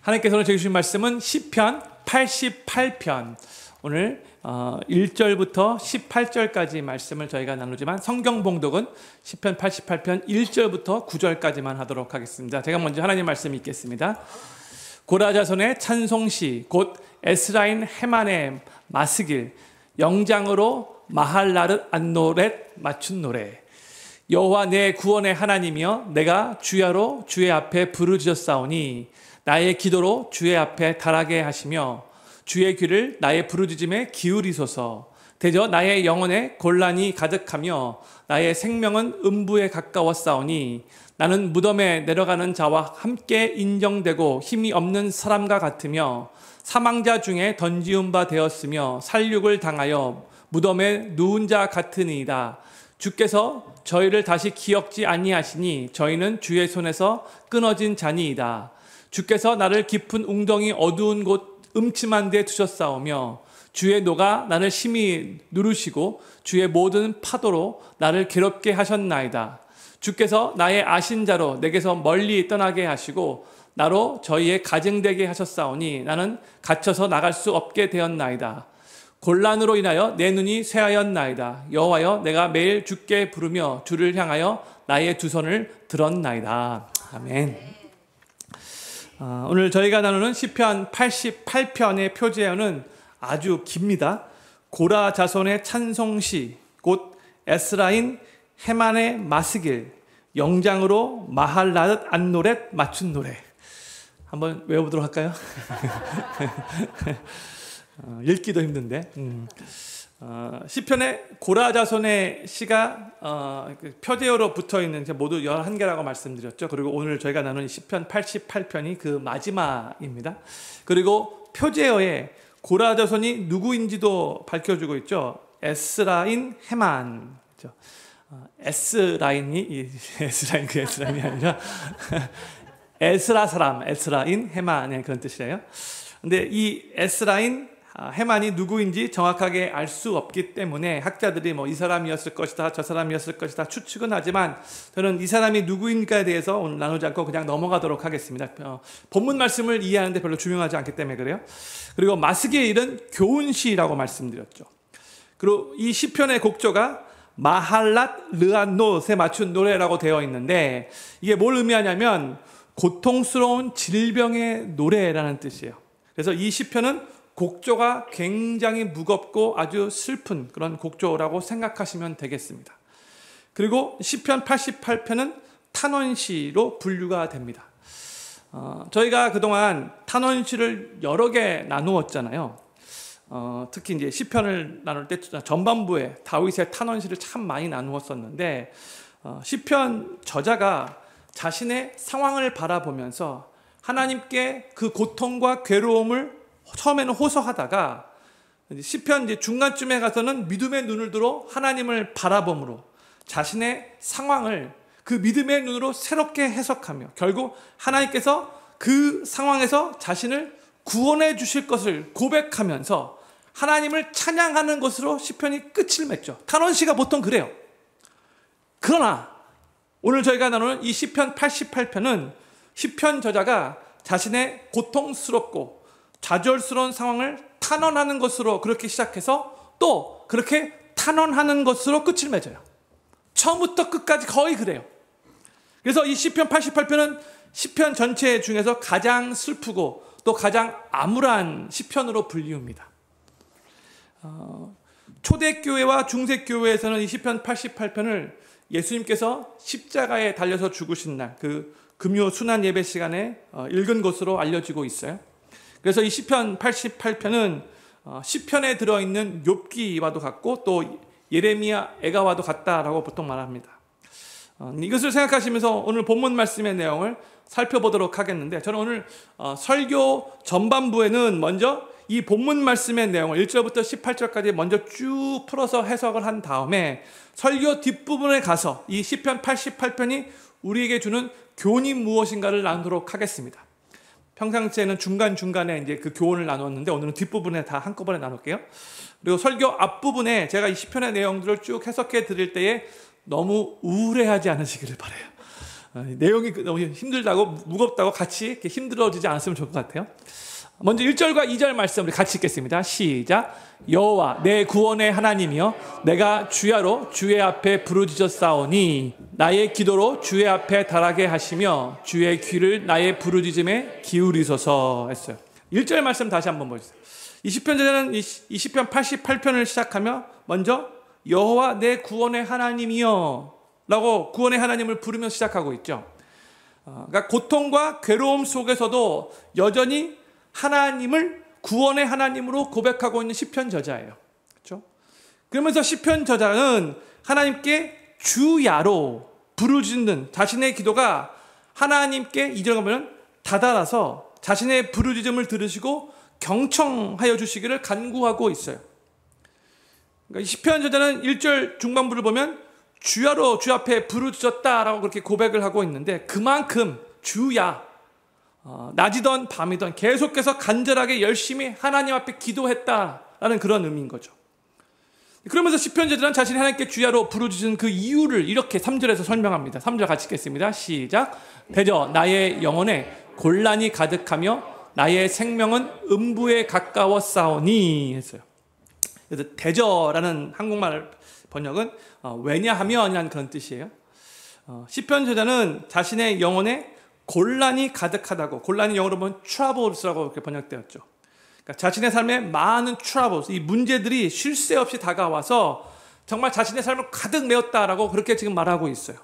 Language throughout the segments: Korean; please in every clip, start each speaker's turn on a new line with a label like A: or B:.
A: 하나님께서 오늘 주신 말씀은 시편 88편 오늘 1절부터 18절까지 말씀을 저희가 나누지만 성경 봉독은 시편 88편 1절부터 9절까지만 하도록 하겠습니다. 제가 먼저 하나님 말씀 읽겠습니다. 고라 자손의 찬송시 곧 에스라인 헤만의 마스길 영장으로 마할라르 안노렛 맞춘 노래. 여호와 내 구원의 하나님이여 내가 주야로 주의 앞에 부르짖었사오니 나의 기도로 주의 앞에 달하게 하시며 주의 귀를 나의 부르짖음에 기울이소서. 대저 나의 영혼에 곤란이 가득하며 나의 생명은 음부에 가까웠사오니 나는 무덤에 내려가는 자와 함께 인정되고 힘이 없는 사람과 같으며 사망자 중에 던지운 바 되었으며 살육을 당하여 무덤에 누운 자 같으니이다. 주께서 저희를 다시 기억지 아니하시니 저희는 주의 손에서 끊어진 자니이다. 주께서 나를 깊은 웅덩이 어두운 곳 음침한 데 두셨사오며 주의 노가 나를 심히 누르시고 주의 모든 파도로 나를 괴롭게 하셨나이다. 주께서 나의 아신자로 내게서 멀리 떠나게 하시고 나로 저희의 가증되게 하셨사오니 나는 갇혀서 나갈 수 없게 되었나이다. 곤란으로 인하여 내 눈이 쇠하였나이다. 여호와여 내가 매일 주께 부르며 주를 향하여 나의 두 손을 들었나이다. 아멘. 오늘 저희가 나누는 시편 88편의 표제어는 아주 깁니다. 고라 자손의 찬송시 곧 에스라인 헤만의 마스길 영장으로 마할라르 안노렛 맞춘 노래. 한번 외워보도록 할까요? 읽기도 힘든데. 시편의 고라 자손의 시가 표제어로 붙어있는 모두 11개라고 말씀드렸죠. 그리고 오늘 저희가 나누는 시편 88편이 그 마지막입니다. 그리고 표제어에 고라 자손이 누구인지도 밝혀주고 있죠. 에스라인 헤만. 에스라인이 에스라인 그 에스라인이 아니라 에스라 사람 에스라인 헤만의 그런 뜻이래요. 근데 이 에스라인 헤만이 누구인지 정확하게 알 수 없기 때문에 학자들이 이 사람이었을 것이다 저 사람이었을 것이다 추측은 하지만 저는 이 사람이 누구인가에 대해서 오늘 나누지 않고 그냥 넘어가도록 하겠습니다. 본문 말씀을 이해하는데 별로 중요하지 않기 때문에 그래요. 그리고 마스기의 일은 교훈시라고 말씀드렸죠. 그리고 이 시편의 곡조가 마할랏 르안노스에 맞춘 노래라고 되어 있는데 이게 뭘 의미하냐면 고통스러운 질병의 노래라는 뜻이에요. 그래서 이 시편은 곡조가 굉장히 무겁고 아주 슬픈 그런 곡조라고 생각하시면 되겠습니다. 그리고 시편 88편은 탄원시로 분류가 됩니다. 저희가 그동안 탄원시를 여러 개 나누었잖아요. 특히 이제 시편을 나눌 때 전반부에 다윗의 탄원시를 참 많이 나누었었는데 시편 저자가 자신의 상황을 바라보면서 하나님께 그 고통과 괴로움을 처음에는 호소하다가 시편 이제 중간쯤에 가서는 믿음의 눈을 들어 하나님을 바라봄으로 자신의 상황을 그 믿음의 눈으로 새롭게 해석하며 결국 하나님께서 그 상황에서 자신을 구원해 주실 것을 고백하면서 하나님을 찬양하는 것으로 시편이 끝을 맺죠. 탄원시가 보통 그래요. 그러나 오늘 저희가 나누는 이 시편 88편은 시편 저자가 자신의 고통스럽고 좌절스러운 상황을 탄원하는 것으로 그렇게 시작해서 또 그렇게 탄원하는 것으로 끝을 맺어요. 처음부터 끝까지 거의 그래요. 그래서 이 시편 88편은 시편 전체 중에서 가장 슬프고 또 가장 암울한 시편으로 불리웁니다. 초대교회와 중세교회에서는 이 시편 88편을 예수님께서 십자가에 달려서 죽으신 날 그 금요 순환 예배 시간에 읽은 것으로 알려지고 있어요. 그래서 이 시편 88편은 시편에 들어있는 욥기와도 같고 또 예레미야 애가와도 같다라고 보통 말합니다. 이것을 생각하시면서 오늘 본문 말씀의 내용을 살펴보도록 하겠는데 저는 오늘 설교 전반부에는 먼저 이 본문 말씀의 내용을 1절부터 18절까지 먼저 쭉 풀어서 해석을 한 다음에 설교 뒷부분에 가서 이 시편 88편이 우리에게 주는 교훈이 무엇인가를 나누도록 하겠습니다. 평상시에는 중간중간에 이제 그 교훈을 나눴는데 오늘은 뒷부분에 다 한꺼번에 나눌게요. 그리고 설교 앞부분에 제가 이 시편의 내용들을 쭉 해석해 드릴 때에 너무 우울해하지 않으시기를 바라요. 내용이 너무 힘들다고 무겁다고 같이 이렇게 힘들어지지 않았으면 좋을 것 같아요. 먼저 1절과 2절 말씀 우리 같이 읽겠습니다. 시작. 여호와 내 구원의 하나님이여 내가 주야로 주의 앞에 부르짖었사오니 나의 기도로 주의 앞에 달하게 하시며 주의 귀를 나의 부르짖음에 기울이소서 했어요. 1절 말씀 다시 한번 보세요. 이 시편자는 20편 88편을 시작하며 먼저 여호와 내 구원의 하나님이여 라고 구원의 하나님을 부르며 시작하고 있죠. 그러니까 고통과 괴로움 속에서도 여전히 하나님을 구원의 하나님으로 고백하고 있는 시편 저자예요. 그렇죠? 그러면서 시편 저자는 하나님께 주야로 부르짖는 자신의 기도가 하나님께 이절 가면 다다라서 자신의 부르짖음을 들으시고 경청하여 주시기를 간구하고 있어요. 그러니까 시편 저자는 1절 중반부를 보면 주야로 주 앞에 부르짖었다라고 그렇게 고백을 하고 있는데 그만큼 주야 낮이든 밤이든 계속해서 간절하게 열심히 하나님 앞에 기도했다라는 그런 의미인 거죠. 그러면서 시편 저자는 자신이 하나님께 주야로 부르짖은 그 이유를 이렇게 3절에서 설명합니다. 3절 같이 읽겠습니다. 시작. 대저 나의 영혼에 곤란이 가득하며 나의 생명은 음부에 가까워 싸우니 했어요. 그래서 대저라는 한국말 번역은 왜냐하면이라는 그런 뜻이에요. 시편 저자는 자신의 영혼에 곤란이 가득하다고, 곤란이 영어로 보면 troubles라고 이렇게 번역되었죠. 그러니까 자신의 삶에 많은 troubles, 이 문제들이 쉴 새 없이 다가와서 정말 자신의 삶을 가득 메웠다라고 그렇게 지금 말하고 있어요.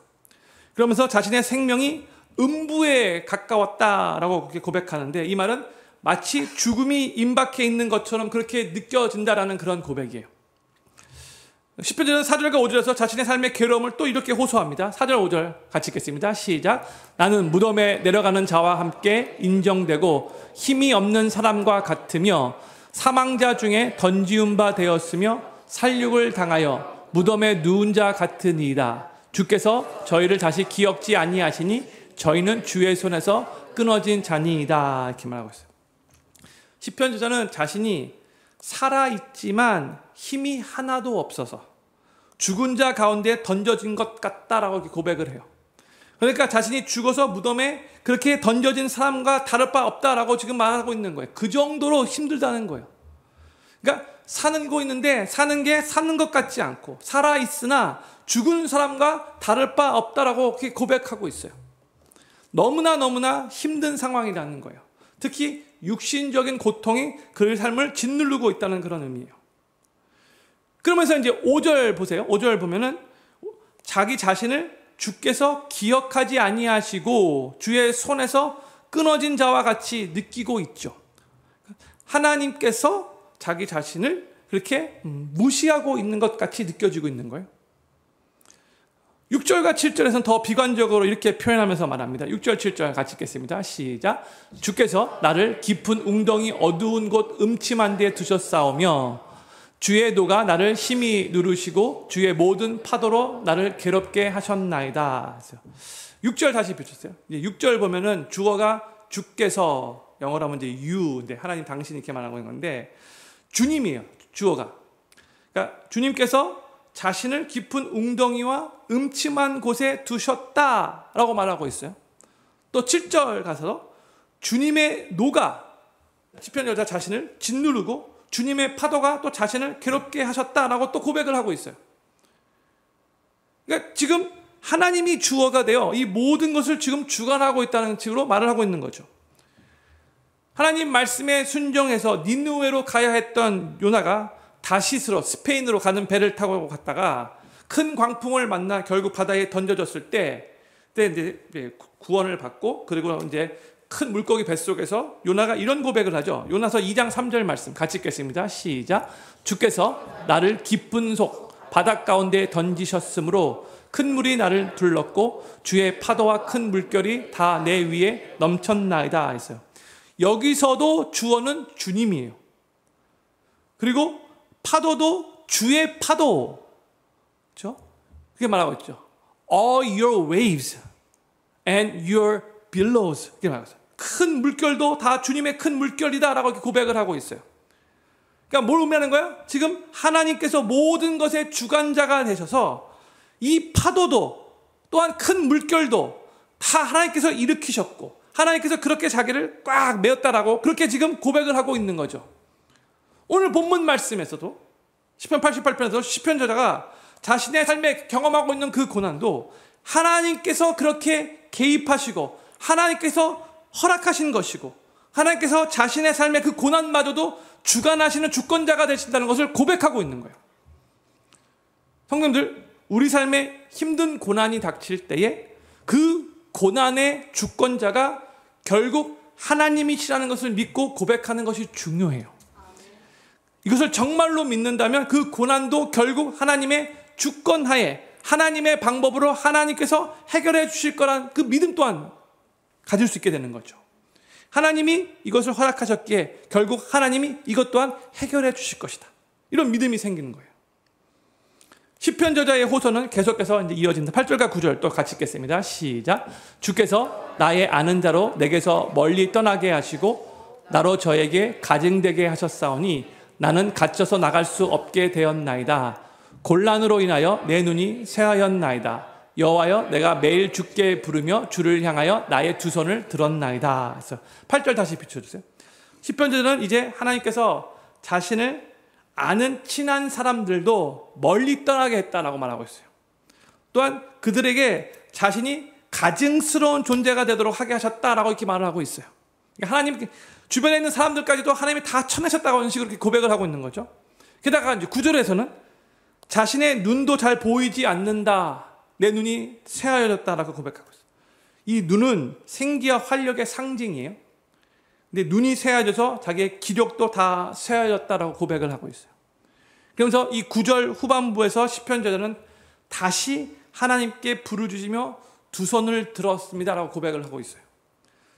A: 그러면서 자신의 생명이 음부에 가까웠다라고 그렇게 고백하는데 이 말은 마치 죽음이 임박해 있는 것처럼 그렇게 느껴진다라는 그런 고백이에요. 시편자는 4절과 5절에서 자신의 삶의 괴로움을 또 이렇게 호소합니다. 4절 5절 같이 읽겠습니다. 시작. 나는 무덤에 내려가는 자와 함께 인정되고 힘이 없는 사람과 같으며 사망자 중에 던지운 바 되었으며 살육을 당하여 무덤에 누운 자 같으니이다. 주께서 저희를 다시 기억지 아니하시니 저희는 주의 손에서 끊어진 자니이다. 이렇게 말하고 있어요. 시편 저자는 자신이 살아있지만 힘이 하나도 없어서 죽은 자 가운데 던져진 것 같다라고 이렇게 고백을 해요. 그러니까 자신이 죽어서 무덤에 그렇게 던져진 사람과 다를 바 없다라고 지금 말하고 있는 거예요. 그 정도로 힘들다는 거예요. 그러니까 사는 있는데 사는 게 사는 것 같지 않고 살아있으나 죽은 사람과 다를 바 없다라고 이렇게 고백하고 있어요. 너무나 힘든 상황이라는 거예요. 특히 육신적인 고통이 그의 삶을 짓누르고 있다는 그런 의미예요. 그러면서 이제 5절 보세요. 5절 보면은 자기 자신을 주께서 기억하지 아니하시고 주의 손에서 끊어진 자와 같이 느끼고 있죠. 하나님께서 자기 자신을 그렇게 무시하고 있는 것 같이 느껴지고 있는 거예요. 6절과 7절에서는 더 비관적으로 이렇게 표현하면서 말합니다. 6절, 7절 같이 읽겠습니다. 시작. 주께서 나를 깊은 웅덩이 어두운 곳 음침한 데에 두셨사오며 주의 노가 나를 심히 누르시고 주의 모든 파도로 나를 괴롭게 하셨나이다. 6절 다시 펼쳤어요. 6절 보면은 주어가 주께서, 영어로 하면 이제 you, 하나님 당신이 이렇게 말하고 있는 건데 주님이에요. 주어가. 그러니까 주님께서 자신을 깊은 웅덩이와 음침한 곳에 두셨다라고 말하고 있어요. 또 7절 가서 주님의 노가 시편 여자 자신을 짓누르고 주님의 파도가 또 자신을 괴롭게 하셨다라고 또 고백을 하고 있어요. 그러니까 지금 하나님이 주어가 되어 이 모든 것을 지금 주관하고 있다는 식으로 말을 하고 있는 거죠. 하나님 말씀에 순종해서 니느웨로 가야 했던 요나가 다시스로 스페인으로 가는 배를 타고 갔다가 큰 광풍을 만나 결국 바다에 던져졌을 때 이제 구원을 받고 그리고 이제 큰 물고기 뱃속에서 요나가 이런 고백을 하죠. 요나서 2장 3절 말씀 같이 읽겠습니다. 시작. 주께서 나를 깊은 속 바닷 가운데 던지셨으므로 큰 물이 나를 둘렀고 주의 파도와 큰 물결이 다 내 위에 넘쳤나이다 했어요. 여기서도 주어는 주님이에요. 그리고 파도도 주의 파도. 그렇죠? 그렇게 말하고 있죠. All your waves and your billows. 그렇게 말하고 있어요. 큰 물결도 다 주님의 큰 물결이다라고 이렇게 고백을 하고 있어요. 그러니까 뭘 의미하는 거예요? 지금 하나님께서 모든 것의 주관자가 되셔서 이 파도도 또한 큰 물결도 다 하나님께서 일으키셨고 하나님께서 그렇게 자기를 꽉 메었다라고 그렇게 지금 고백을 하고 있는 거죠. 오늘 본문 말씀에서도 시편 88편에서 시편 저자가 자신의 삶에 경험하고 있는 그 고난도 하나님께서 그렇게 개입하시고 하나님께서 허락하신 것이고 하나님께서 자신의 삶의 그 고난마저도 주관하시는 주권자가 되신다는 것을 고백하고 있는 거예요. 성도님들, 우리 삶에 힘든 고난이 닥칠 때에 그 고난의 주권자가 결국 하나님이시라는 것을 믿고 고백하는 것이 중요해요. 이것을 정말로 믿는다면 그 고난도 결국 하나님의 주권하에 하나님의 방법으로 하나님께서 해결해 주실 거란 그 믿음 또한 가질 수 있게 되는 거죠. 하나님이 이것을 허락하셨기에 결국 하나님이 이것 또한 해결해 주실 것이다. 이런 믿음이 생기는 거예요. 시편 저자의 호소는 계속해서 이제 이어진다. 8절과 9절 또 같이 읽겠습니다. 시작. 주께서 나의 아는 자로 내게서 멀리 떠나게 하시고 나로 저에게 가증되게 하셨사오니 나는 갇혀서 나갈 수 없게 되었나이다. 곤란으로 인하여 내 눈이 쇠하였나이다. 여호와여, 내가 매일 주께 부르며 주를 향하여 나의 두 손을 들었나이다. 그래서 8절 다시 비춰주세요. 시편자는 이제 하나님께서 자신을 아는 친한 사람들도 멀리 떠나게 했다라고 말하고 있어요. 또한 그들에게 자신이 가증스러운 존재가 되도록 하게 하셨다라고 이렇게 말을 하고 있어요. 그러니까 하나님 주변에 있는 사람들까지도 하나님이 다 쳐내셨다고 하는 식으로 이렇게 고백을 하고 있는 거죠. 게다가 이제 9절에서는 자신의 눈도 잘 보이지 않는다. 내 눈이 쇠하여졌다라고 고백하고 있어요. 이 눈은 생기와 활력의 상징이에요. 근데 눈이 쇠하여져서 자기의 기력도 다 쇠하여졌다라고 고백을 하고 있어요. 그러면서 이 9절 후반부에서 시편 저자는 다시 하나님께 부르짖으며 두 손을 들었습니다라고 고백을 하고 있어요.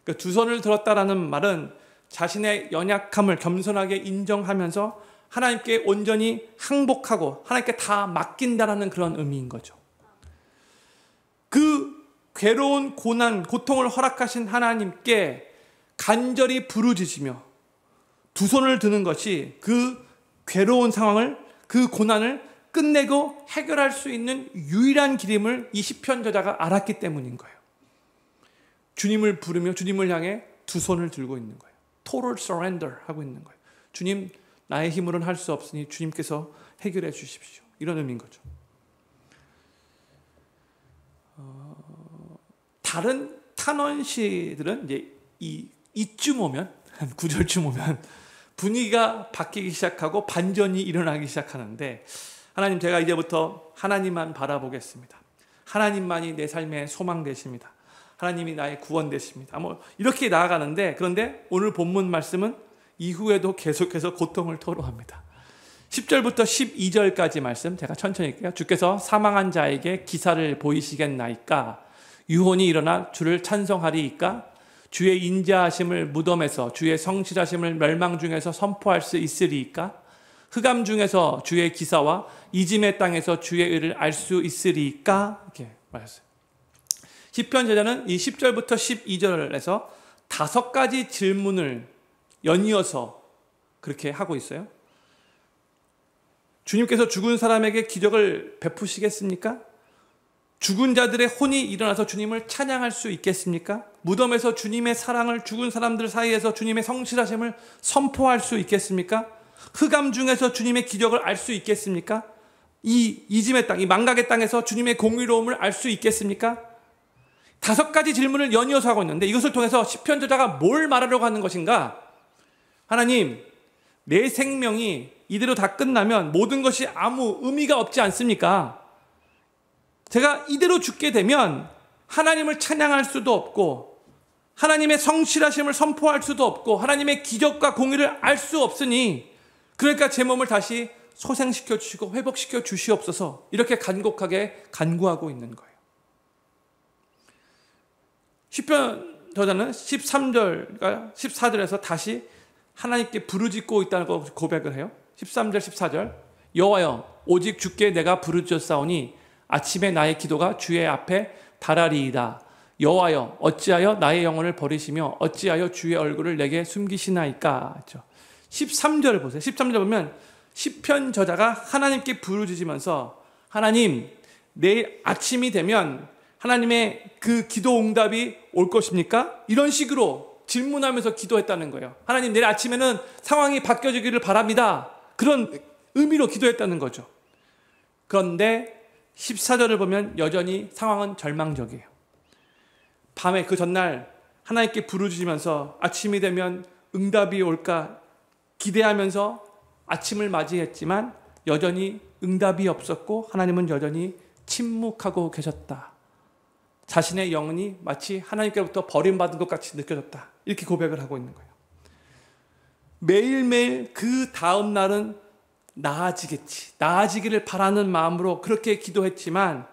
A: 그러니까 두 손을 들었다라는 말은 자신의 연약함을 겸손하게 인정하면서 하나님께 온전히 항복하고 하나님께 다 맡긴다라는 그런 의미인 거죠. 그 괴로운 고난, 고통을 허락하신 하나님께 간절히 부르짖으며 두 손을 드는 것이 그 괴로운 상황을, 그 고난을 끝내고 해결할 수 있는 유일한 길임을 이 시편 저자가 알았기 때문인 거예요. 주님을 부르며 주님을 향해 두 손을 들고 있는 거예요. Total surrender 하고 있는 거예요. 주님, 나의 힘으로는 할 수 없으니 주님께서 해결해 주십시오. 이런 의미인 거죠. 다른 탄원시들은 이제 이쯤 오면, 한 9절쯤 오면 분위기가 바뀌기 시작하고 반전이 일어나기 시작하는데, 하나님, 제가 이제부터 하나님만 바라보겠습니다. 하나님만이 내 삶의 소망 되십니다. 하나님이 나의 구원 되십니다. 이렇게 나아가는데, 그런데 오늘 본문 말씀은 이후에도 계속해서 고통을 토로합니다. 10절부터 12절까지 말씀 제가 천천히 읽게요. 주께서 사망한 자에게 기사를 보이시겠나이까? 유혼이 일어나 주를 찬송하리이까? 주의 인자하심을 무덤에서, 주의 성실하심을 멸망 중에서 선포할 수 있으리이까? 흑암 중에서 주의 기사와 이짐의 땅에서 주의 의를 알 수 있으리이까? 이렇게 말했어요. 시편 저자는 이 10절부터 12절에서 5가지 질문을 연이어서 그렇게 하고 있어요. 주님께서 죽은 사람에게 기적을 베푸시겠습니까? 죽은 자들의 혼이 일어나서 주님을 찬양할 수 있겠습니까? 무덤에서 주님의 사랑을, 죽은 사람들 사이에서 주님의 성실하심을 선포할 수 있겠습니까? 흑암 중에서 주님의 기적을 알 수 있겠습니까? 이 이짐의 땅, 이 망각의 땅에서 주님의 공의로움을 알 수 있겠습니까? 5가지 질문을 연이어서 하고 있는데, 이것을 통해서 시편 저자가 뭘 말하려고 하는 것인가? 하나님, 내 생명이 이대로 다 끝나면 모든 것이 아무 의미가 없지 않습니까? 제가 이대로 죽게 되면 하나님을 찬양할 수도 없고 하나님의 성실하심을 선포할 수도 없고 하나님의 기적과 공의를 알 수 없으니, 그러니까 제 몸을 다시 소생시켜 주시고 회복시켜 주시옵소서, 이렇게 간곡하게 간구하고 있는 거예요. 시편 저자는 13절과 14절에서 다시 하나님께 부르짖고 있다는 걸 고백을 해요. 13절 14절, 여호와여, 오직 주께 내가 부르짖었사오니 아침에 나의 기도가 주의 앞에 달하리이다. 여호와여, 어찌하여 나의 영혼을 버리시며 어찌하여 주의 얼굴을 내게 숨기시나이까? 13절을 보세요. 13절 보면 시편 저자가 하나님께 부르짖으면서, 하나님, 내일 아침이 되면 하나님의 그 기도 응답이 올 것입니까? 이런 식으로 질문하면서 기도했다는 거예요. 하나님, 내일 아침에는 상황이 바뀌어지기를 바랍니다. 그런 의미로 기도했다는 거죠. 그런데 14절을 보면 여전히 상황은 절망적이에요. 밤에 그 전날 하나님께 부르짖으면서 아침이 되면 응답이 올까 기대하면서 아침을 맞이했지만 여전히 응답이 없었고 하나님은 여전히 침묵하고 계셨다. 자신의 영혼이 마치 하나님께로부터 버림받은 것 같이 느껴졌다. 이렇게 고백을 하고 있는 거예요. 매일매일 그 다음 날은 나아지겠지, 나아지기를 바라는 마음으로 그렇게 기도했지만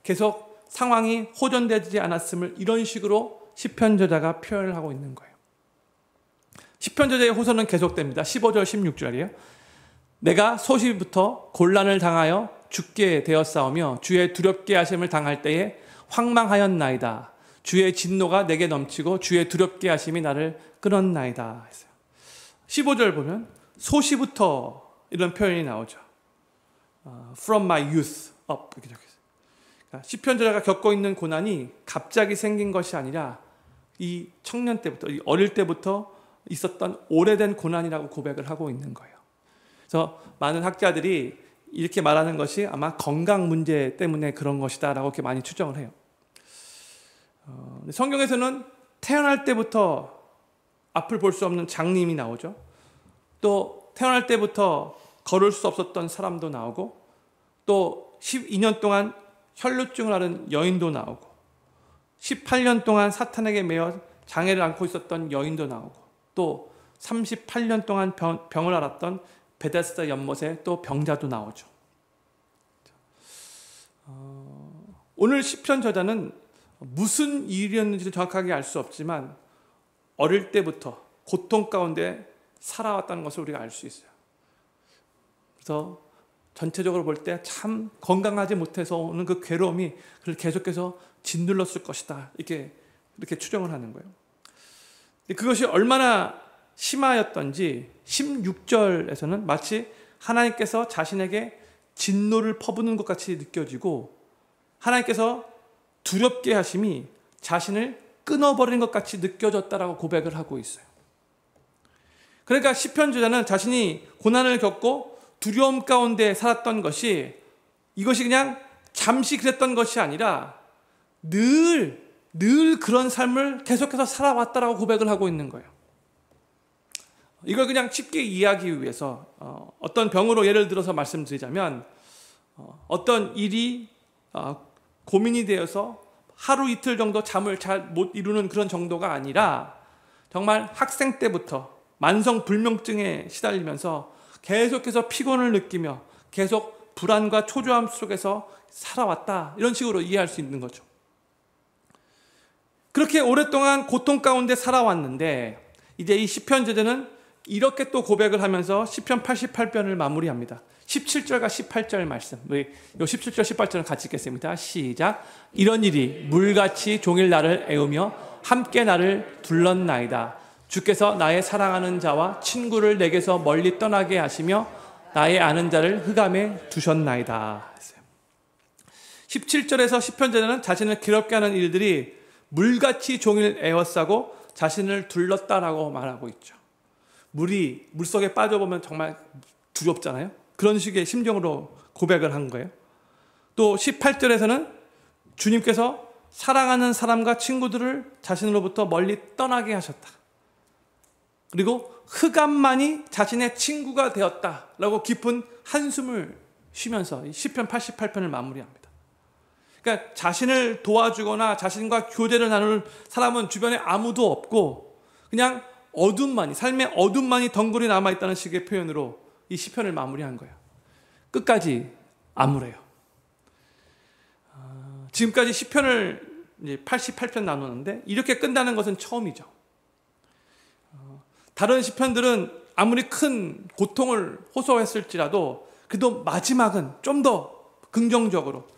A: 계속 상황이 호전되지 않았음을 이런 식으로 시편 저자가 표현을 하고 있는 거예요. 시편 저자의 호소는 계속됩니다. 15절 16절이에요. 내가 소시부터 곤란을 당하여 죽게 되었사오며 주의 두렵게 하심을 당할 때에 황망하였나이다. 주의 진노가 내게 넘치고 주의 두렵게 하심이 나를 끊었나이다. 15절 보면 소시부터 이런 표현이 나오죠. From my youth up 이렇게 적혀 있어요. 그러니까 시편 저자가 겪고 있는 고난이 갑자기 생긴 것이 아니라 이 청년 때부터, 이 어릴 때부터 있었던 오래된 고난이라고 고백을 하고 있는 거예요. 그래서 많은 학자들이 이렇게 말하는 것이 아마 건강 문제 때문에 그런 것이다라고 이렇게 많이 추정을 해요. 성경에서는 태어날 때부터 앞을 볼 수 없는 장님이 나오죠. 또 태어날 때부터 걸을 수 없었던 사람도 나오고, 또 12년 동안 혈루증을 앓은 여인도 나오고, 18년 동안 사탄에게 매여 장애를 앓고 있었던 여인도 나오고, 또 38년 동안 병을 앓았던 베데스다 연못에 또 병자도 나오죠. 오늘 시편 저자는 무슨 일이었는지 정확하게 알 수 없지만 어릴 때부터 고통 가운데 살아왔다는 것을 우리가 알 수 있어요. 그래서 전체적으로 볼 때 참 건강하지 못해서 오는 그 괴로움이 그를 계속해서 짓눌렀을 것이다. 이렇게 추정을 하는 거예요. 그것이 얼마나 심하였던지 16절에서는 마치 하나님께서 자신에게 진노를 퍼붓는 것 같이 느껴지고 하나님께서 두렵게 하심이 자신을 끊어버린 것 같이 느껴졌다라고 고백을 하고 있어요. 그러니까 시편 저자는 자신이 고난을 겪고 두려움 가운데 살았던 것이 이것이 그냥 잠시 그랬던 것이 아니라 늘 그런 삶을 계속해서 살아왔다라고 고백을 하고 있는 거예요. 이걸 그냥 쉽게 이해하기 위해서 어떤 병으로 예를 들어서 말씀드리자면 어떤 일이 고민이 되어서 하루 이틀 정도 잠을 잘 못 이루는 그런 정도가 아니라 정말 학생 때부터 만성 불면증에 시달리면서 계속해서 피곤을 느끼며 계속 불안과 초조함 속에서 살아왔다. 이런 식으로 이해할 수 있는 거죠. 그렇게 오랫동안 고통 가운데 살아왔는데 이제 이 시편 저자는 이렇게 또 고백을 하면서 시편 88편을 마무리합니다. 17절과 18절 말씀. 우리 요 17절 18절은 같이 읽겠습니다. 시작. 이런 일이 물같이 종일 나를 애우며 함께 나를 둘렀나이다. 주께서 나의 사랑하는 자와 친구를 내게서 멀리 떠나게 하시며 나의 아는 자를 흑암에 두셨나이다. 17절에서 시편 저자는 자신을 괴롭게 하는 일들이 물같이 종일 에워싸고 자신을 둘렀다라고 말하고 있죠. 물이 물속에 빠져보면 정말 두렵잖아요. 그런 식의 심정으로 고백을 한 거예요. 또 18절에서는 주님께서 사랑하는 사람과 친구들을 자신으로부터 멀리 떠나게 하셨다. 그리고 흑암만이 자신의 친구가 되었다라고 깊은 한숨을 쉬면서 시편 88편을 마무리합니다. 그러니까 자신을 도와주거나 자신과 교제를 나눌 사람은 주변에 아무도 없고 그냥 어둠만이, 삶의 어둠만이 덩굴이 남아있다는 식의 표현으로 이 시편을 마무리한 거예요. 끝까지 암울해요. 지금까지 시편을 88편 나누는데 이렇게 끝나는 것은 처음이죠. 다른 시편들은 아무리 큰 고통을 호소했을지라도 그래도 마지막은 좀 더 긍정적으로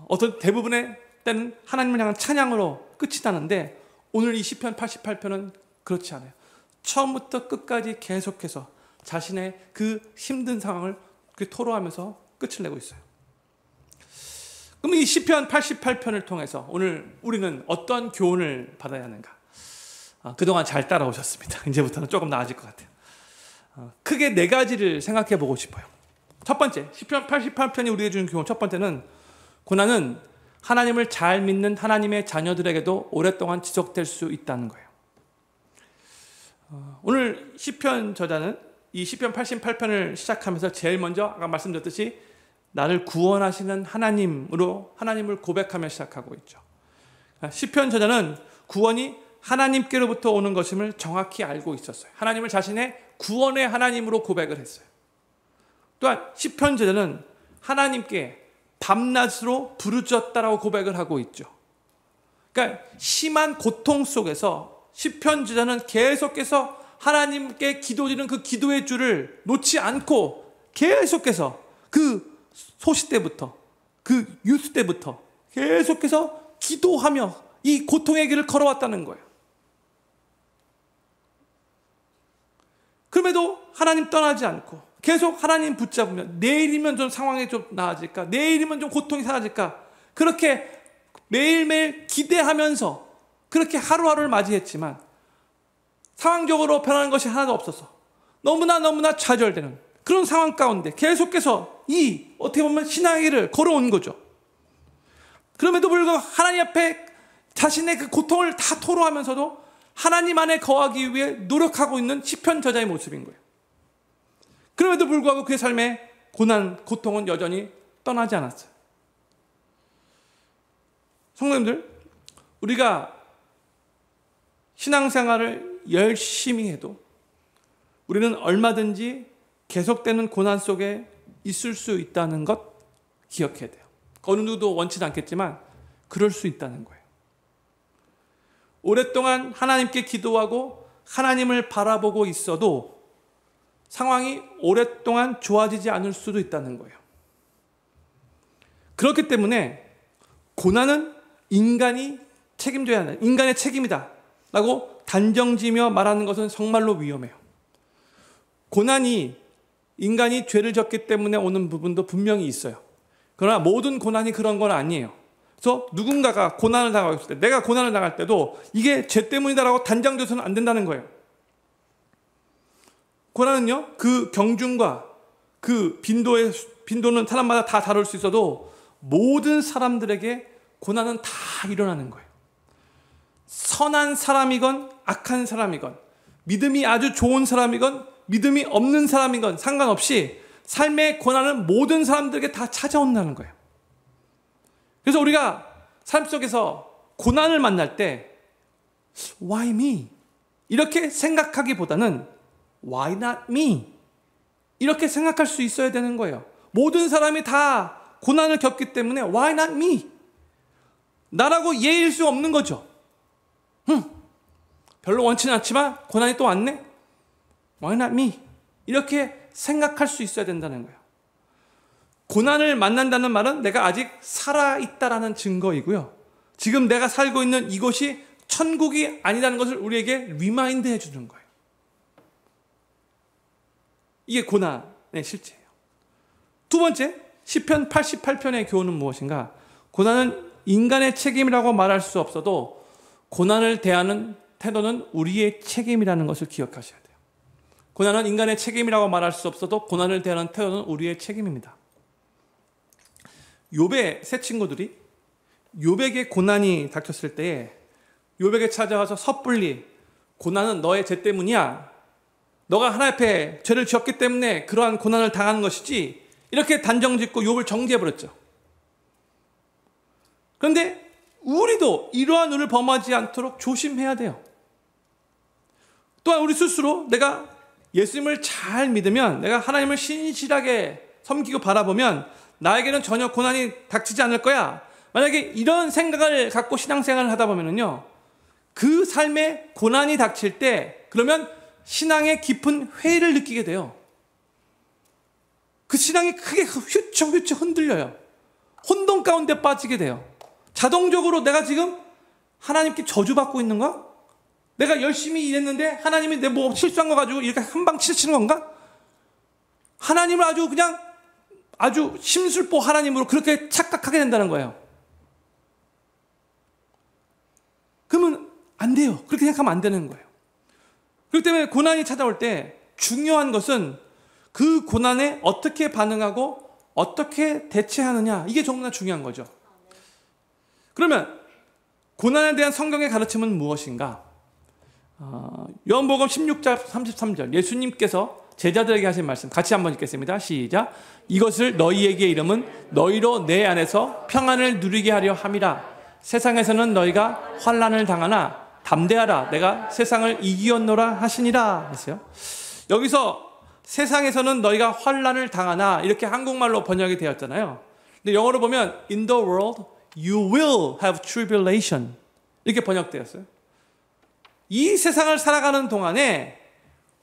A: 어떤 대부분의 때는 하나님을 향한 찬양으로 끝이 나는데 오늘 이 시편 88편은 그렇지 않아요. 처음부터 끝까지 계속해서 자신의 그 힘든 상황을 토로하면서 끝을 내고 있어요. 그럼 이 시편 88편을 통해서 오늘 우리는 어떤 교훈을 받아야 하는가? 그동안 잘 따라오셨습니다. 이제부터는 조금 나아질 것 같아요. 크게 네 가지를 생각해 보고 싶어요. 첫 번째, 시편 88편이 우리에게 주는 교훈 첫 번째는 고난은 하나님을 잘 믿는 하나님의 자녀들에게도 오랫동안 지속될 수 있다는 거예요. 오늘 시편 저자는 이 시편 88편을 시작하면서 제일 먼저 아까 말씀드렸듯이 나를 구원하시는 하나님으로 하나님을 고백하며 시작하고 있죠. 시편 저자는 구원이 하나님께로부터 오는 것임을 정확히 알고 있었어요. 하나님을 자신의 구원의 하나님으로 고백을 했어요. 또한 시편 저자는 하나님께 밤낮으로 부르짖었다라고 고백을 하고 있죠. 그러니까 심한 고통 속에서 시편 저자는 계속해서 하나님께 기도드리는 그 기도의 줄을 놓지 않고 계속해서 그 소시 때부터 그 유스 때부터 계속해서 기도하며 이 고통의 길을 걸어왔다는 거예요. 그럼에도 하나님 떠나지 않고 계속 하나님 붙잡으며 내일이면 좀 상황이 좀 나아질까? 내일이면 좀 고통이 사라질까? 그렇게 매일매일 기대하면서 그렇게 하루하루를 맞이했지만 상황적으로 변하는 것이 하나도 없어서 너무나 좌절되는 그런 상황 가운데 계속해서 어떻게 보면 신앙의 길을 걸어온 거죠. 그럼에도 불구하고 하나님 앞에 자신의 그 고통을 다 토로하면서도 하나님 안에 거하기 위해 노력하고 있는 시편 저자의 모습인 거예요. 그럼에도 불구하고 그의 삶의 고통은 여전히 떠나지 않았어요. 성도님들, 우리가 신앙생활을 열심히 해도 우리는 얼마든지 계속되는 고난 속에 있을 수 있다는 것 기억해야 돼요. 어느 누구도 원치는 않겠지만 그럴 수 있다는 거예요. 오랫동안 하나님께 기도하고 하나님을 바라보고 있어도 상황이 오랫동안 좋아지지 않을 수도 있다는 거예요. 그렇기 때문에 고난은 인간이 책임져야 하는 인간의 책임이다 라고 단정지며 말하는 것은 정말로 위험해요. 고난이 인간이 죄를 졌기 때문에 오는 부분도 분명히 있어요. 그러나 모든 고난이 그런 건 아니에요. 그래서 누군가가 고난을 당하고 있을 때, 내가 고난을 당할 때도 이게 죄 때문이다라고 단정져서는 안 된다는 거예요. 고난은요, 그 경중과 그 빈도는 사람마다 다 다를 수 있어도 모든 사람들에게 고난은 다 일어나는 거예요. 선한 사람이건 악한 사람이건 믿음이 아주 좋은 사람이건 믿음이 없는 사람이건 상관없이 삶의 고난은 모든 사람들에게 다 찾아온다는 거예요. 그래서 우리가 삶 속에서 고난을 만날 때 Why me? 이렇게 생각하기보다는 Why not me? 이렇게 생각할 수 있어야 되는 거예요. 모든 사람이 다 고난을 겪기 때문에 Why not me? 나라고 예일 수 없는 거죠. 별로 원치는 않지만 고난이 또 왔네? Why not me? 이렇게 생각할 수 있어야 된다는 거예요. 고난을 만난다는 말은 내가 아직 살아있다라는 증거이고요. 지금 내가 살고 있는 이곳이 천국이 아니라는 것을 우리에게 리마인드 해주는 거예요. 이게 고난의 실체예요. 두 번째, 시편 88편의 교훈은 무엇인가? 고난은 인간의 책임이라고 말할 수 없어도 고난을 대하는 태도는 우리의 책임이라는 것을 기억하셔야 돼요. 고난은 인간의 책임이라고 말할 수 없어도 고난을 대하는 태도는 우리의 책임입니다. 욥의 세 친구들이 욥에게 고난이 닥쳤을 때에 욥에게 찾아와서 섣불리 고난은 너의 죄 때문이야. 너가 하나님 앞에 죄를 지었기 때문에 그러한 고난을 당하는 것이지. 이렇게 단정짓고 욥을 정죄해버렸죠. 그런데 우리도 이러한 일을 범하지 않도록 조심해야 돼요. 또한 우리 스스로 내가 예수님을 잘 믿으면, 내가 하나님을 신실하게 섬기고 바라보면 나에게는 전혀 고난이 닥치지 않을 거야. 만약에 이런 생각을 갖고 신앙생활을 하다 보면은요, 그 삶에 고난이 닥칠 때 그러면 신앙의 깊은 회의를 느끼게 돼요. 그 신앙이 크게 휘청휘청 흔들려요. 혼돈 가운데 빠지게 돼요. 자동적으로 내가 지금 하나님께 저주받고 있는가? 내가 열심히 일했는데 하나님이 내 뭐 실수한 거 가지고 이렇게 한 방 치시는 건가? 하나님을 아주 그냥 아주 심술보 하나님으로 그렇게 착각하게 된다는 거예요. 그러면 안 돼요. 그렇게 생각하면 안 되는 거예요. 그렇기 때문에 고난이 찾아올 때 중요한 것은 그 고난에 어떻게 반응하고 어떻게 대처하느냐, 이게 정말 중요한 거죠. 그러면 고난에 대한 성경의 가르침은 무엇인가? 요한복음 16장 33절, 예수님께서 제자들에게 하신 말씀 같이 한번 읽겠습니다. 시작. 이것을 너희에게 이름은 너희로 내 안에서 평안을 누리게 하려 함이라. 세상에서는 너희가 환난을 당하나 담대하라, 내가 세상을 이기었노라 하시니라 했어요. 여기서 세상에서는 너희가 환난을 당하나 이렇게 한국말로 번역이 되었잖아요. 근데 영어로 보면 In the world you will have tribulation 이렇게 번역되었어요. 이 세상을 살아가는 동안에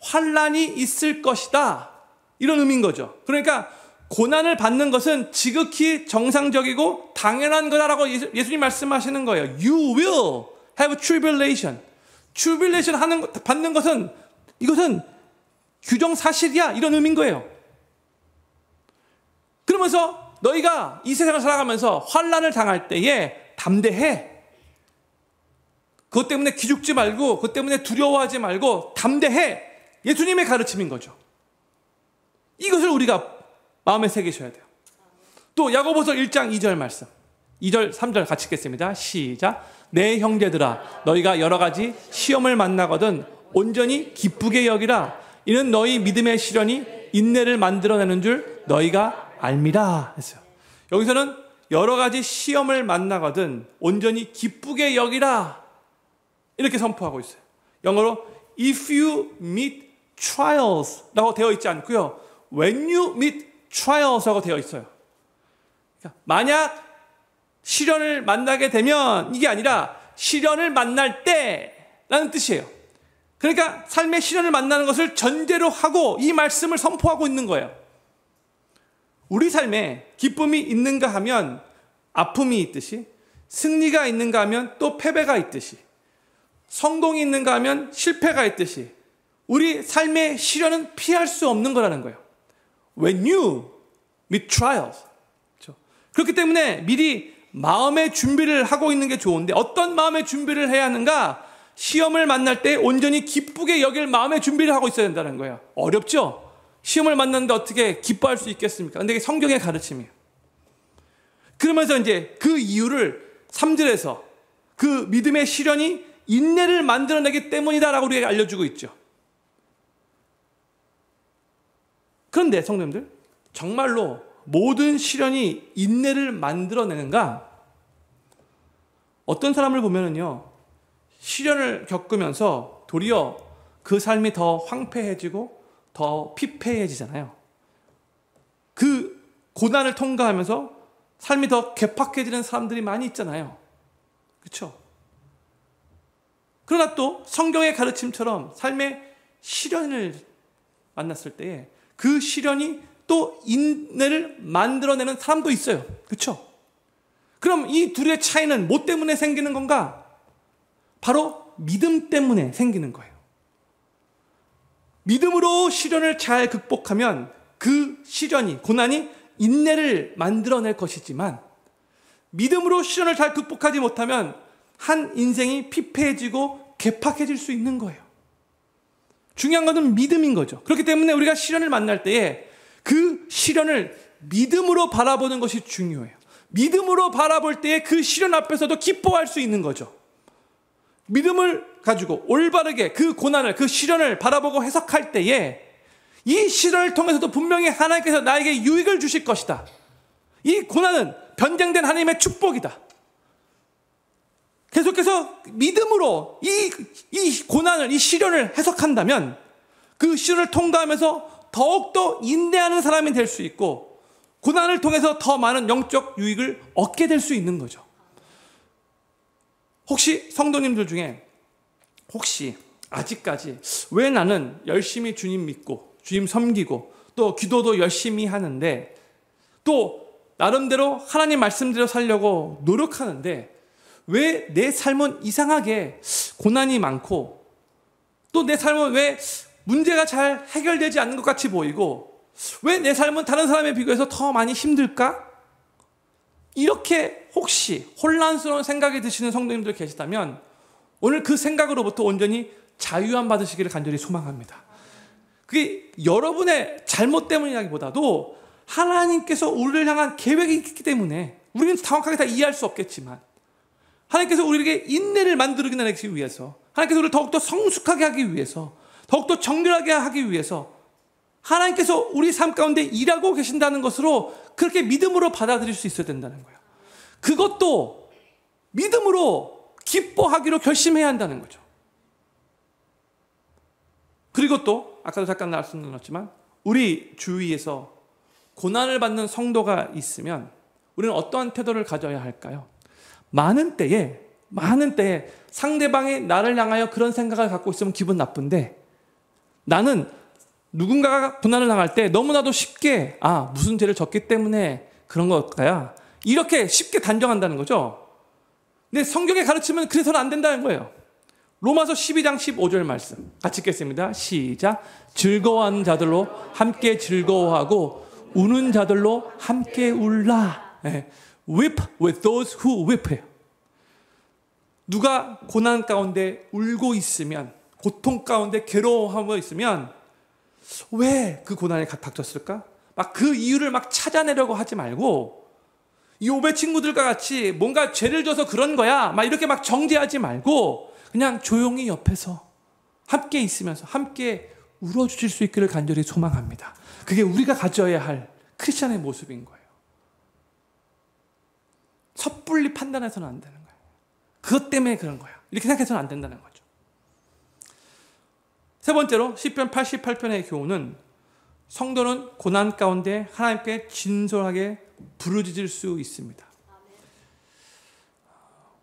A: 환난이 있을 것이다, 이런 의미인 거죠. 그러니까 고난을 받는 것은 지극히 정상적이고 당연한 거다라고 예수님 말씀하시는 거예요. You will have tribulation. tribulation 받는 것은, 이것은 규정사실이야, 이런 의미인 거예요. 그러면서 너희가 이 세상을 살아가면서 환난을 당할 때에 담대해. 그것 때문에 기죽지 말고, 그것 때문에 두려워하지 말고 담대해. 예수님의 가르침인 거죠. 이것을 우리가 마음에 새기셔야 돼요. 또 야고보서 1장 2절 말씀, 2절 3절 같이 읽겠습니다. 시작. 내 형제들아, 너희가 여러 가지 시험을 만나거든 온전히 기쁘게 여기라. 이는 너희 믿음의 시련이 인내를 만들어내는 줄 너희가 알미라 했어요. 여기서는 여러 가지 시험을 만나거든 온전히 기쁘게 여기라, 이렇게 선포하고 있어요. 영어로 if you meet trials 라고 되어 있지 않고요, when you meet trials 라고 되어 있어요. 그러니까 만약 시련을 만나게 되면, 이게 아니라 시련을 만날 때라는 뜻이에요. 그러니까 삶의 시련을 만나는 것을 전제로 하고 이 말씀을 선포하고 있는 거예요. 우리 삶에 기쁨이 있는가 하면 아픔이 있듯이, 승리가 있는가 하면 또 패배가 있듯이, 성공이 있는가 하면 실패가 있듯이, 우리 삶의 시련은 피할 수 없는 거라는 거예요. When you meet trials. 그렇죠? 그렇기 때문에 미리 마음의 준비를 하고 있는 게 좋은데, 어떤 마음의 준비를 해야 하는가? 시험을 만날 때 온전히 기쁘게 여길 마음의 준비를 하고 있어야 된다는 거예요. 어렵죠? 시험을 만났는데 어떻게 기뻐할 수 있겠습니까? 근데 이게 성경의 가르침이에요. 그러면서 이제 그 이유를 3절에서 그 믿음의 시련이 인내를 만들어내기 때문이다라고 우리에게 알려주고 있죠. 그런데 성도님들, 정말로 모든 시련이 인내를 만들어내는가? 어떤 사람을 보면은요, 시련을 겪으면서 도리어 그 삶이 더 황폐해지고 더 피폐해지잖아요. 그 고난을 통과하면서 삶이 더 괴팍해지는 사람들이 많이 있잖아요. 그렇죠? 그러나 또 성경의 가르침처럼 삶의 시련을 만났을 때에 그 시련이 또 인내를 만들어내는 사람도 있어요. 그렇죠? 그럼 이 둘의 차이는 뭐 때문에 생기는 건가? 바로 믿음 때문에 생기는 거예요. 믿음으로 시련을 잘 극복하면 그 시련이, 고난이 인내를 만들어낼 것이지만, 믿음으로 시련을 잘 극복하지 못하면 한 인생이 피폐해지고 괴팍해질 수 있는 거예요. 중요한 것은 믿음인 거죠. 그렇기 때문에 우리가 시련을 만날 때에 그 시련을 믿음으로 바라보는 것이 중요해요. 믿음으로 바라볼 때에 그 시련 앞에서도 기뻐할 수 있는 거죠. 믿음을 가지고 올바르게 그 고난을, 그 시련을 바라보고 해석할 때에 이 시련을 통해서도 분명히 하나님께서 나에게 유익을 주실 것이다. 이 고난은 변쟁된 하나님의 축복이다. 계속해서 믿음으로 이 고난을, 이 시련을 해석한다면 그 시련을 통과하면서 더욱더 인내하는 사람이 될 수 있고, 고난을 통해서 더 많은 영적 유익을 얻게 될 수 있는 거죠. 혹시 성도님들 중에 혹시 아직까지 왜 나는 열심히 주님 믿고 주님 섬기고 또 기도도 열심히 하는데 또 나름대로 하나님 말씀대로 살려고 노력하는데 왜 내 삶은 이상하게 고난이 많고 또 내 삶은 왜 문제가 잘 해결되지 않는 것 같이 보이고 왜 내 삶은 다른 사람에 비교해서 더 많이 힘들까? 이렇게 혹시 혼란스러운 생각이 드시는 성도님들 계시다면 오늘 그 생각으로부터 온전히 자유함 받으시기를 간절히 소망합니다. 그게 여러분의 잘못 때문이라기보다도 하나님께서 우리를 향한 계획이 있기 때문에 우리는 정확하게 다 이해할 수 없겠지만 하나님께서 우리에게 인내를 만들어내기 위해서, 하나님께서 우리를 더욱더 성숙하게 하기 위해서, 더욱더 정결하게 하기 위해서 하나님께서 우리 삶 가운데 일하고 계신다는 것으로 그렇게 믿음으로 받아들일 수 있어야 된다는 거예요. 그것도 믿음으로 기뻐하기로 결심해야 한다는 거죠. 그리고 또 아까도 잠깐 말씀드렸지만 우리 주위에서 고난을 받는 성도가 있으면 우리는 어떠한 태도를 가져야 할까요? 많은 때에 상대방이 나를 향하여 그런 생각을 갖고 있으면 기분 나쁜데 나는 누군가가 고난을 당할 때 너무나도 쉽게 무슨 죄를 졌기 때문에 그런 걸까요? 이렇게 쉽게 단정한다는 거죠. 근데 성경의 가르침은 그래서는 안 된다는 거예요. 로마서 12장 15절 말씀 같이 읽겠습니다. 시작. 즐거워하는 자들로 함께 즐거워하고 우는 자들로 함께 울라. Weep with those who weep. 누가 고난 가운데 울고 있으면, 고통 가운데 괴로워하고 있으면 왜 그 고난이 닥쳤을까? 막 그 이유를 막 찾아내려고 하지 말고 이 오베 친구들과 같이 뭔가 죄를 져서 그런 거야 막 이렇게 막 정죄하지 말고 그냥 조용히 옆에서 함께 있으면서 함께 울어주실 수 있기를 간절히 소망합니다. 그게 우리가 가져야 할 크리스천의 모습인 거예요. 섣불리 판단해서는 안 되는 거예요. 그것 때문에 그런 거야. 이렇게 생각해서는 안 된다는 거죠. 세 번째로 시편 88편의 교훈은 성도는 고난 가운데 하나님께 진솔하게 부르짖을 수 있습니다.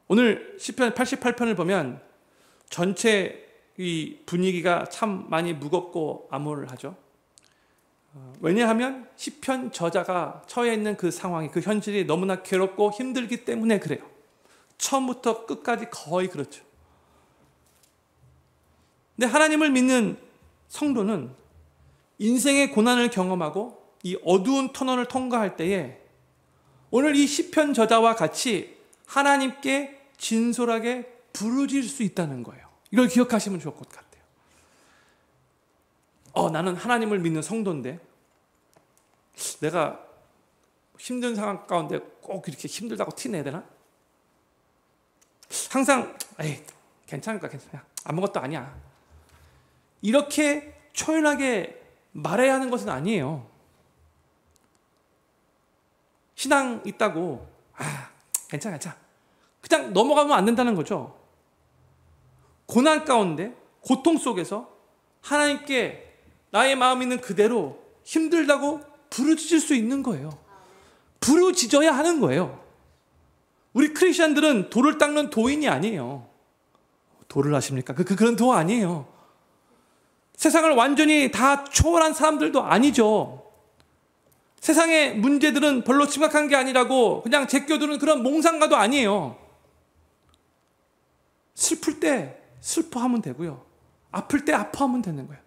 A: 오늘 시편 88편을 보면 전체 이 분위기가 참 많이 무겁고 암울하죠. 왜냐하면 시편 저자가 처해 있는 그 상황이, 그 현실이 너무나 괴롭고 힘들기 때문에 그래요. 처음부터 끝까지 거의 그렇죠. 근데 하나님을 믿는 성도는 인생의 고난을 경험하고 이 어두운 터널을 통과할 때에 오늘 이 시편 저자와 같이 하나님께 진솔하게 부르짖을 수 있다는 거예요. 이걸 기억하시면 좋을 것 같아요. 나는 하나님을 믿는 성도인데 내가 힘든 상황 가운데 꼭 이렇게 힘들다고 티내야 되나? 항상 괜찮을까? 아무것도 아니야. 이렇게 초연하게 말해야 하는 것은 아니에요. 신앙 있다고 괜찮아. 그냥 넘어가면 안 된다는 거죠. 고난 가운데 고통 속에서 하나님께 나의 마음 있는 그대로 힘들다고 부르짖을 수 있는 거예요. 부르짖어야 하는 거예요. 우리 크리스천들은 돌을 닦는 도인이 아니에요. 도를 아십니까? 그런 도 아니에요. 세상을 완전히 다 초월한 사람들도 아니죠. 세상의 문제들은 별로 심각한 게 아니라고 그냥 제껴두는 그런 몽상가도 아니에요. 슬플 때 슬퍼하면 되고요. 아플 때 아파하면 되는 거예요.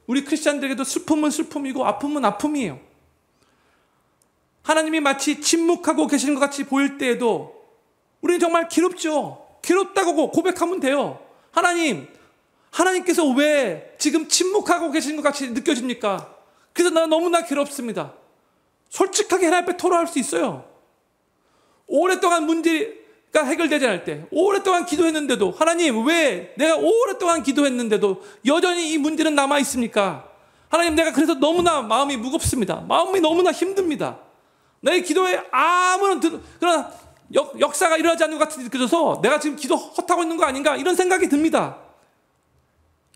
A: 우리 크리스찬들에게도 슬픔은 슬픔이고 아픔은 아픔이에요. 하나님이 마치 침묵하고 계시는 것 같이 보일 때에도 우리는 정말 괴롭죠. 괴롭다고 고백하면 돼요. 하나님께서 왜 지금 침묵하고 계시는 것 같이 느껴집니까? 그래서 나는 너무나 괴롭습니다. 솔직하게 하나님 앞에 토로할 수 있어요. 오랫동안 문제가 해결되지 않을 때, 오랫동안 기도했는데도, 하나님 왜 내가 오랫동안 기도했는데도 여전히 이 문제는 남아 있습니까? 하나님, 내가 그래서 너무나 마음이 무겁습니다. 마음이 너무나 힘듭니다. 내 기도에 아무런 그런 역사가 일어나지 않는 것 같이 느껴져서 내가 지금 기도 헛하고 있는 거 아닌가 이런 생각이 듭니다.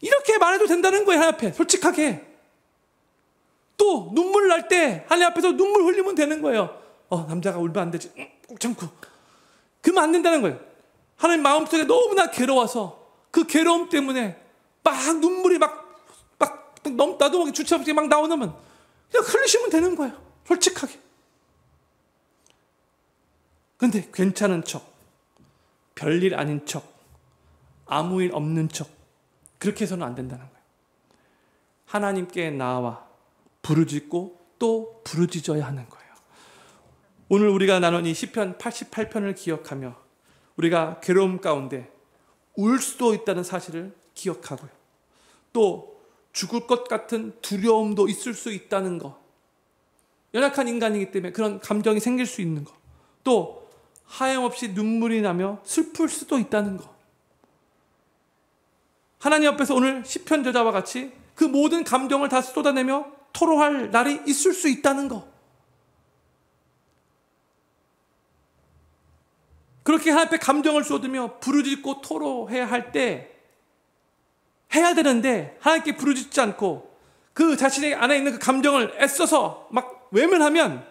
A: 이렇게 말해도 된다는 거예요. 하나님 앞에 솔직하게. 또 눈물 날 때 하나님 앞에서 눈물 흘리면 되는 거예요. 남자가 울면 안 되지. 꼭 참고. 그러면 안 된다는 거예요. 하나님 마음속에 너무나 괴로워서 그 괴로움 때문에 막 눈물이 나도 모르게 주체 없이 막 나오면 그냥 흘리시면 되는 거예요. 솔직하게. 근데 괜찮은 척, 별일 아닌 척, 아무 일 없는 척, 그렇게 해서는 안 된다는 거예요. 하나님께 나와 부르짖고 또 부르짖어야 하는 거예요. 오늘 우리가 나눈 이 시편 88편을 기억하며 우리가 괴로움 가운데 울 수도 있다는 사실을 기억하고요. 또 죽을 것 같은 두려움도 있을 수 있다는 것. 연약한 인간이기 때문에 그런 감정이 생길 수 있는 것. 또 하염없이 눈물이 나며 슬플 수도 있다는 것. 하나님 앞에서 오늘 시편 저자와 같이 그 모든 감정을 다 쏟아내며 토로할 날이 있을 수 있다는 것. 그렇게 하나님 앞에 감정을 쏟으며 부르짖고 토로해야 할 때 해야 되는데 하나님께 부르짖지 않고 그 자신의 안에 있는 그 감정을 애써서 막 외면하면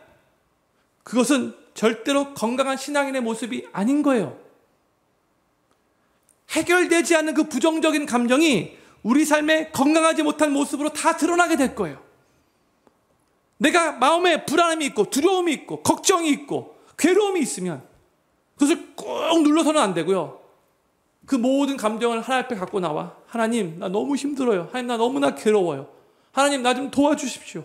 A: 그것은 절대로 건강한 신앙인의 모습이 아닌 거예요. 해결되지 않는 그 부정적인 감정이 우리 삶에 건강하지 못한 모습으로 다 드러나게 될 거예요. 내가 마음에 불안함이 있고 두려움이 있고 걱정이 있고 괴로움이 있으면 그것을 꾹 눌러서는 안 되고요. 그 모든 감정을 하나님 앞에 갖고 나와 하나님 나 너무 힘들어요. 하나님 나 너무나 괴로워요. 하나님 나 좀 도와주십시오.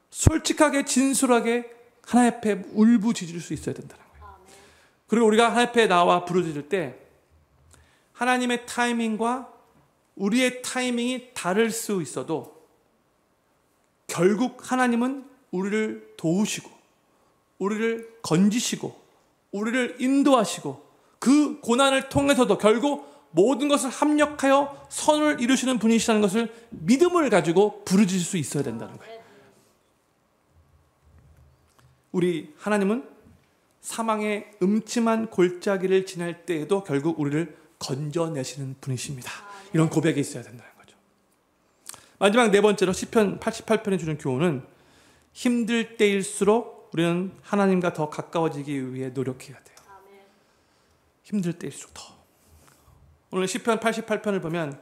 A: 솔직하게 진솔하게 하나님 앞에 울부짖을 수 있어야 된다는 거예요. 그리고 우리가 하나님 앞에 나와 부르짖을 때 하나님의 타이밍과 우리의 타이밍이 다를 수 있어도 결국 하나님은 우리를 도우시고 우리를 건지시고 우리를 인도하시고 그 고난을 통해서도 결국 모든 것을 합력하여 선을 이루시는 분이시라는 것을 믿음을 가지고 부르짖을 수 있어야 된다는 거예요. 우리 하나님은 사망의 음침한 골짜기를 지날 때에도 결국 우리를 건져내시는 분이십니다. 이런 고백이 있어야 된다는 거죠. 마지막 네 번째로 시편 88편에 주는 교훈은 힘들 때일수록 우리는 하나님과 더 가까워지기 위해 노력해야 돼요. 힘들 때일수록 더. 오늘 시편 88편을 보면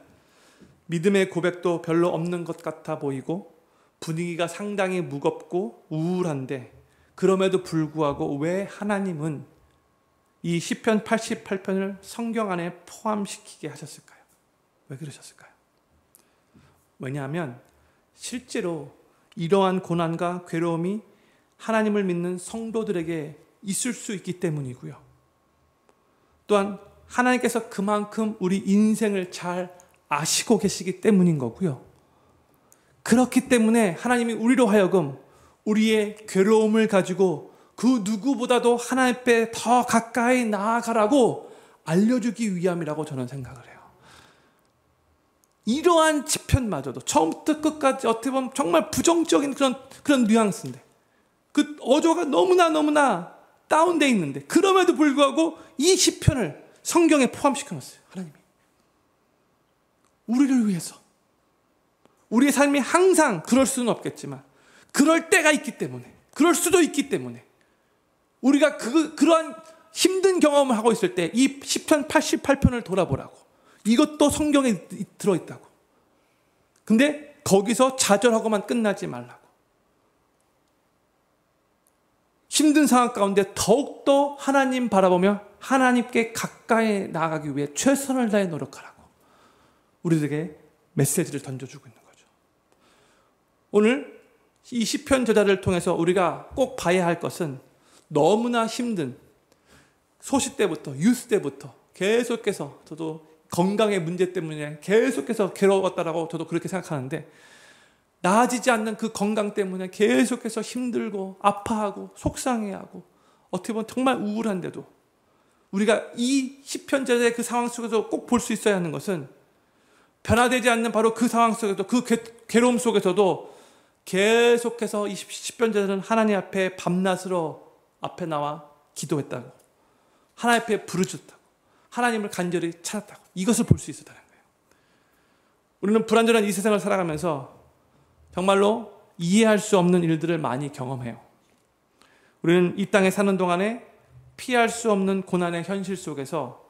A: 믿음의 고백도 별로 없는 것 같아 보이고 분위기가 상당히 무겁고 우울한데 그럼에도 불구하고 왜 하나님은 이 시편 88편을 성경 안에 포함시키게 하셨을까요? 왜 그러셨을까요? 왜냐하면 실제로 이러한 고난과 괴로움이 하나님을 믿는 성도들에게 있을 수 있기 때문이고요. 또한 하나님께서 그만큼 우리 인생을 잘 아시고 계시기 때문인 거고요. 그렇기 때문에 하나님이 우리로 하여금 우리의 괴로움을 가지고 그 누구보다도 하나님 앞에 더 가까이 나아가라고 알려주기 위함이라고 저는 생각을 해요. 이러한 시편마저도 처음부터 끝까지 어떻게 보면 정말 부정적인 그런 뉘앙스인데 그 어조가 너무나 다운되어 있는데 그럼에도 불구하고 이 시편을 성경에 포함시켜 놨어요. 하나님이 우리를 위해서. 우리의 삶이 항상 그럴 수는 없겠지만 그럴 때가 있기 때문에 그럴 수도 있기 때문에 우리가 그러한 힘든 경험을 하고 있을 때 이 시편 88편을 돌아보라고. 이것도 성경에 들어있다고. 근데 거기서 좌절하고만 끝나지 말라고. 힘든 상황 가운데 더욱더 하나님 바라보며 하나님께 가까이 나아가기 위해 최선을 다해 노력하라고 우리들에게 메시지를 던져주고 있는 거죠. 오늘 이 시편 저자를 통해서 우리가 꼭 봐야 할 것은 너무나 힘든 소시 때부터 유스 때부터 계속해서 저도 건강의 문제 때문에 계속해서 괴로웠다라고 저도 그렇게 생각하는데 나아지지 않는 그 건강 때문에 계속해서 힘들고 아파하고 속상해하고 어떻게 보면 정말 우울한데도 우리가 이 시편자의 그 상황 속에서 꼭 볼 수 있어야 하는 것은 변화되지 않는 바로 그 상황 속에서 그 괴로움 속에서도 계속해서 이 시편자들은 하나님 앞에 밤낮으로 앞에 나와 기도했다고 하나님 앞에 부르짖었다고 하나님을 간절히 찾았다고 이것을 볼 수 있었다는 거예요. 우리는 불완전한 이 세상을 살아가면서 정말로 이해할 수 없는 일들을 많이 경험해요. 우리는 이 땅에 사는 동안에 피할 수 없는 고난의 현실 속에서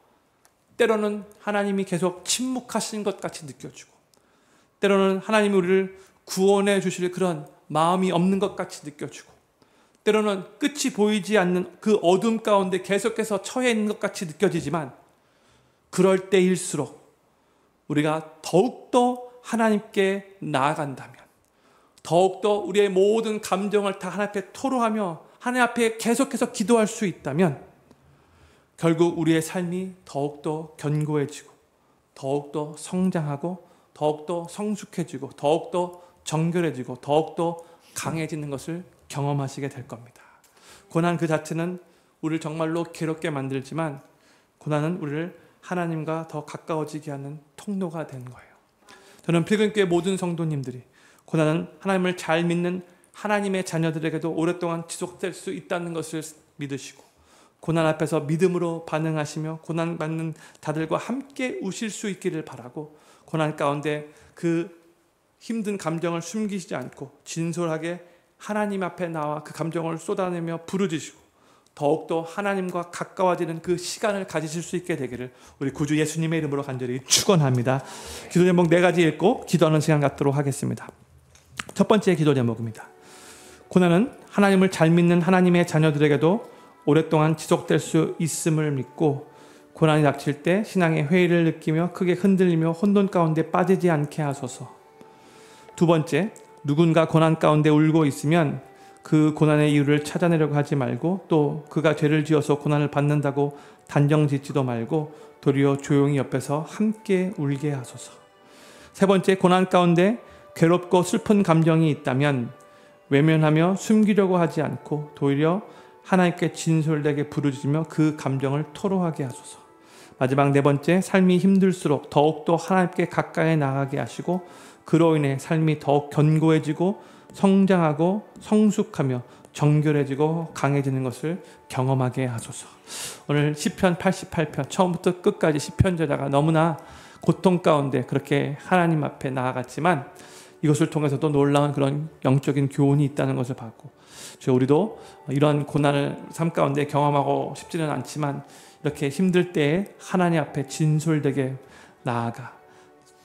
A: 때로는 하나님이 계속 침묵하신 것 같이 느껴지고 때로는 하나님이 우리를 구원해 주실 그런 마음이 없는 것 같이 느껴지고 때로는 끝이 보이지 않는 그 어둠 가운데 계속해서 처해 있는 것 같이 느껴지지만 그럴 때일수록 우리가 더욱더 하나님께 나아간다면 더욱더 우리의 모든 감정을 다 하나님 앞에 토로하며 하나님 앞에 계속해서 기도할 수 있다면 결국 우리의 삶이 더욱더 견고해지고 더욱더 성장하고 더욱더 성숙해지고 더욱더 정결해지고 더욱더 강해지는 것을 경험하시게 될 겁니다. 고난 그 자체는 우리를 정말로 괴롭게 만들지만 고난은 우리를 하나님과 더 가까워지게 하는 통로가 된 거예요. 저는 필근교회 모든 성도님들이 고난은 하나님을 잘 믿는 하나님의 자녀들에게도 오랫동안 지속될 수 있다는 것을 믿으시고 고난 앞에서 믿음으로 반응하시며 고난 받는 자들과 함께 우실 수 있기를 바라고 고난 가운데 그 힘든 감정을 숨기지 않고 진솔하게 하나님 앞에 나와 그 감정을 쏟아내며 부르짖으시고 더욱더 하나님과 가까워지는 그 시간을 가지실 수 있게 되기를 우리 구주 예수님의 이름으로 간절히 축원합니다. 기도 제목 4가지 읽고 기도하는 시간 갖도록 하겠습니다. 첫 번째 기도 제목입니다. 고난은 하나님을 잘 믿는 하나님의 자녀들에게도 오랫동안 지속될 수 있음을 믿고 고난이 닥칠 때 신앙의 회의를 느끼며 크게 흔들리며 혼돈 가운데 빠지지 않게 하소서. 두 번째, 누군가 고난 가운데 울고 있으면 그 고난의 이유를 찾아내려고 하지 말고 또 그가 죄를 지어서 고난을 받는다고 단정짓지도 말고 도리어 조용히 옆에서 함께 울게 하소서. 세 번째, 고난 가운데 괴롭고 슬픈 감정이 있다면 외면하며 숨기려고 하지 않고 도리어 하나님께 진솔되게 부르짖으며 그 감정을 토로하게 하소서. 마지막 네 번째, 삶이 힘들수록 더욱더 하나님께 가까이 나가게 하시고 그로 인해 삶이 더욱 견고해지고 성장하고 성숙하며 정결해지고 강해지는 것을 경험하게 하소서. 오늘 시편 88편 처음부터 끝까지 시편 저자가 너무나 고통 가운데 그렇게 하나님 앞에 나아갔지만 이것을 통해서도 놀라운 그런 영적인 교훈이 있다는 것을 봤고 우리도 이런 고난을 삶 가운데 경험하고 싶지는 않지만 이렇게 힘들 때에 하나님 앞에 진솔되게 나아가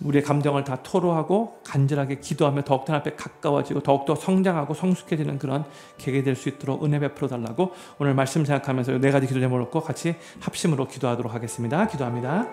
A: 우리의 감정을 다 토로하고 간절하게 기도하며 더욱더 하나님 앞에 가까워지고 더욱더 성장하고 성숙해지는 그런 계획이 될 수 있도록 은혜 베풀어 달라고 오늘 말씀 생각하면서 4가지 기도 제목을 놓고 같이 합심으로 기도하도록 하겠습니다. 기도합니다.